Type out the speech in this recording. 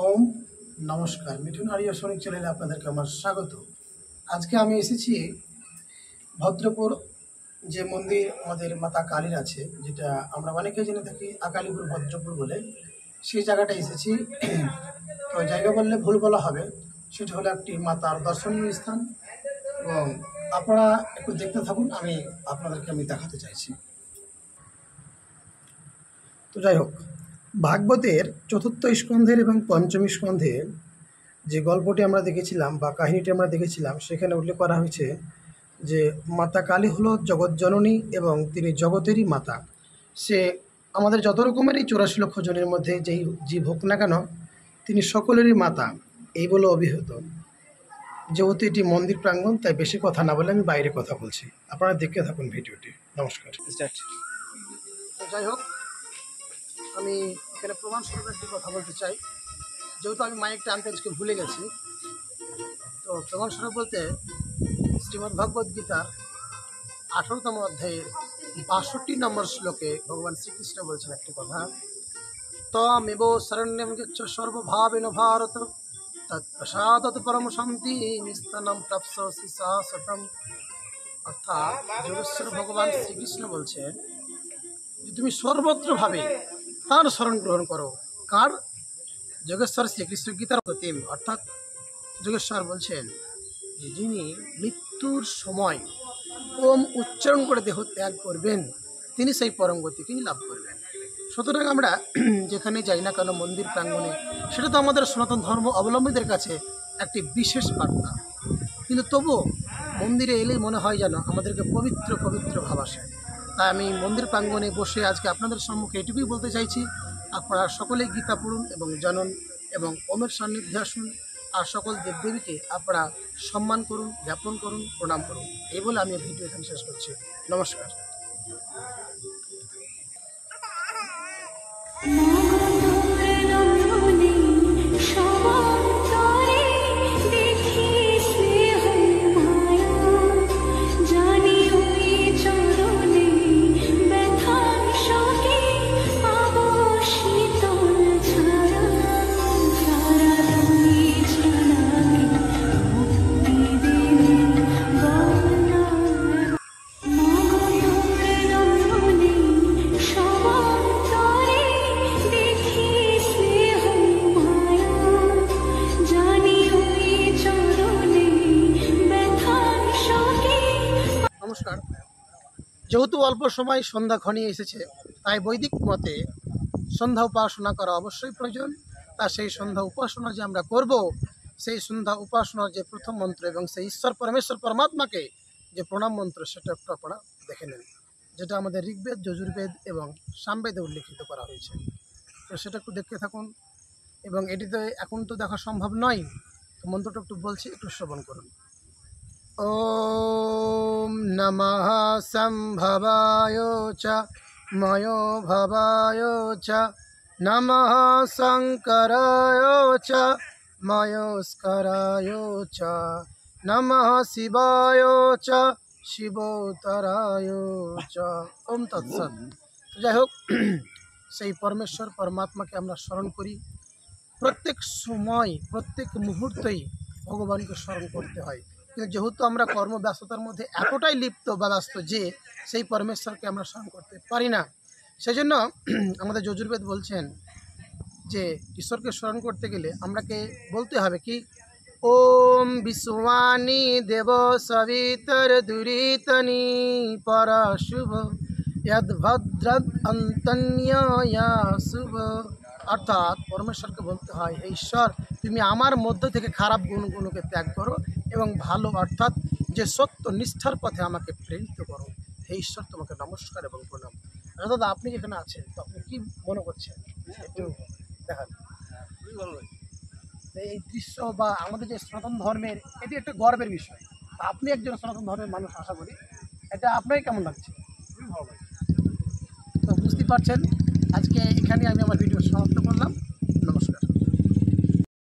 ওম নমস্কার, Mithun area Sonic চ্যানেলে আপনাদেরকে আমার স্বাগত। আজকে আমি এসেছি ভদ্রপুর যে মন্দির আমাদের মাতা কালীর আছে, যেটা আমরা অনেকে জেনে থাকি আকালিপুর ভদ্রপুর বলে, সেই জায়গাটা এসেছি। তো জায়গা বললে ভুল বলা হবে, সেটা হলো একটি মাতার দর্শনীয় স্থান এবং আপনারা একটু দেখতে থাকুন, আপনাদেরকে দেখাতে চাইছি। তো যাই হোক, ভাগবতের চতুর্থ স্কন্ধের এবং পঞ্চম স্কন্ধের যে গল্পটি আমরা দেখেছিলাম বা কাহিনীটি আমরা দেখেছিলাম, সেখানে উল্লেখ করা হয়েছে যে মাতা কালী হলো জগৎজননী এবং তিনি জগতেরই মাতা। সে আমাদের যত রকমেরই 84 লক্ষ জনের মধ্যে যেই জীব হোক না কেন, তিনি সকলেরই মাতা, এই বলে অভিহিত। যেহেতু এটি মন্দির প্রাঙ্গণ, তাই বেশি কথা না বলে আমি বাইরে কথা বলছি, আপনারা দেখতে থাকুন ভিডিওটি। নমস্কার। তো যাই হোক, আমি এখানে প্রমাণস্বরূপ একটি কথা বলতে চাই, যেহেতু আমি মাইকটা আনতে আজকে ভুলে গেছি। তো প্রমাণস্বরূপ বলতে শ্রীমদ্ ভগবদ্ গীতার 18তম অধ্যায়ের 62 নম্বর শ্লোকে ভগবান শ্রীকৃষ্ণ বলছেন একটি কথা, ত্বমেব শরণ্যম গচ্ছ সর্বভাবেন ভারত তৎপ্রসাদত পরম শান্তি নিস্তানম প্রাপ্স্যসি শাশ্বতম। অর্থাৎ যোগেশ্বর ভগবান শ্রীকৃষ্ণ বলছেন যে তুমি সর্বত্রভাবে তার শরণ গ্রহণ করো। কার? যোগেশ্বর শ্রীকৃষ্ণ গীতার প্রতিম। অর্থাৎ যোগেশ্বর বলছেন যে যিনি মৃত্যুর সময় ওম উচ্চারণ করে দেহ ত্যাগ করবেন, তিনি সেই পরম গতিকেই লাভ করবেন। সুতরাং আমরা যেখানে যাই না কেন মন্দির প্রাঙ্গণে, সেটা তো আমাদের সনাতন ধর্ম অবলম্বীদের কাছে একটি বিশেষ বার্তা, কিন্তু তবুও মন্দিরে এলেই মনে হয় যেন আমাদেরকে পবিত্র পবিত্র ভাব আসে। তাই আমি মন্দির প্রাঙ্গণে বসে আজকে আপনাদের সম্মুখে এটুকুই বলতে চাইছি, আপনারা সকলেই গীতা পড়ুন এবং জানুন এবং ওমের সান্নিধ্যে আসুন, আর সকল দেবদেবীকে আপনারা সম্মান করুন, জ্ঞাপন করুন, প্রণাম করুন। এই বলে আমি ভিডিও এখানে শেষ করছি। নমস্কার। নমস্কার। যেহেতু অল্প সময় সন্ধ্যা ঘনিয়ে এসেছে, তাই বৈদিক মতে সন্ধ্যা উপাসনা করা অবশ্যই প্রয়োজন। তা সেই সন্ধ্যা উপাসনা যে আমরা করব, সেই সন্ধ্যা উপাসনার যে প্রথম মন্ত্র এবং সেই ঈশ্বর পরমেশ্বর পরমাত্মাকে যে প্রণাম মন্ত্র, সেটা একটু আপনারা দেখে নেন, যেটা আমাদের ঋগ্বেদ, যজুর্বেদ এবং সামবেদে উল্লেখিত করা হয়েছে। তো সেটা একটু দেখতে থাকুন, এবং এটিতে এখন তো দেখা সম্ভব নয়, তো মন্ত্রটা একটু বলছি, একটু শ্রবণ করুন। ওম নমঃ সম্ভবায় চ ময়ো ভবায় চ নমঃ শঙ্করায় চ ময়োস্করায় চ নমঃ শিবায় চ শিবোত্তরায় চ। ওম তৎসৎ। যাই হোক, সেই পরমেশ্বর পরমাত্মাকে আমরা স্মরণ করি। প্রত্যেক সময় প্রত্যেক মুহূর্তেই ভগবানকে স্মরণ করতে হয়, কিন্তু যেহেতু আমরা কর্মব্যস্ততার মধ্যে এতটাই লিপ্ত বা ব্যস্ত যে সেই পরমেশ্বরকে আমরা স্মরণ করতে পারি না। সেই জন্য আমাদের যজুর্বেদ বলছেন যে ঈশ্বরকে স্মরণ করতে গেলে আমরাকে বলতে হবে কি, ওম বিশ্ববাণী দেব সবিতর দুরিতনি পরা শুভ যদ্ভদ্রদ অন্তন্যয়া শুভ। অর্থাৎ পরমেশ্বরকে বলতে হয়, হে ঈশ্বর, তুমি আমার মধ্য থেকে খারাপ গুণগুলোকে ত্যাগ করো এবং ভালো অর্থাৎ যে সত্য নিষ্ঠার পথে আমাকে প্রেরিত করো। হে ঈশ্বর, তোমাকে নমস্কার এবং প্রণাম। অর্থাৎ আপনি যেখানে আছেন, তো আপনি কী মনে করছেন একটু দেখান। এই দৃশ্য বা আমাদের যে সনাতন ধর্মের, এটি একটা গর্বের বিষয়। আপনি একজন সনাতন ধর্মের মানুষ, আশা করি এটা আপনাকে কেমন লাগছে? তো বুঝতে পারছেন, আজকে এখানে আমি আমার ভিডিও সমাপ্ত করলাম। নমস্কার।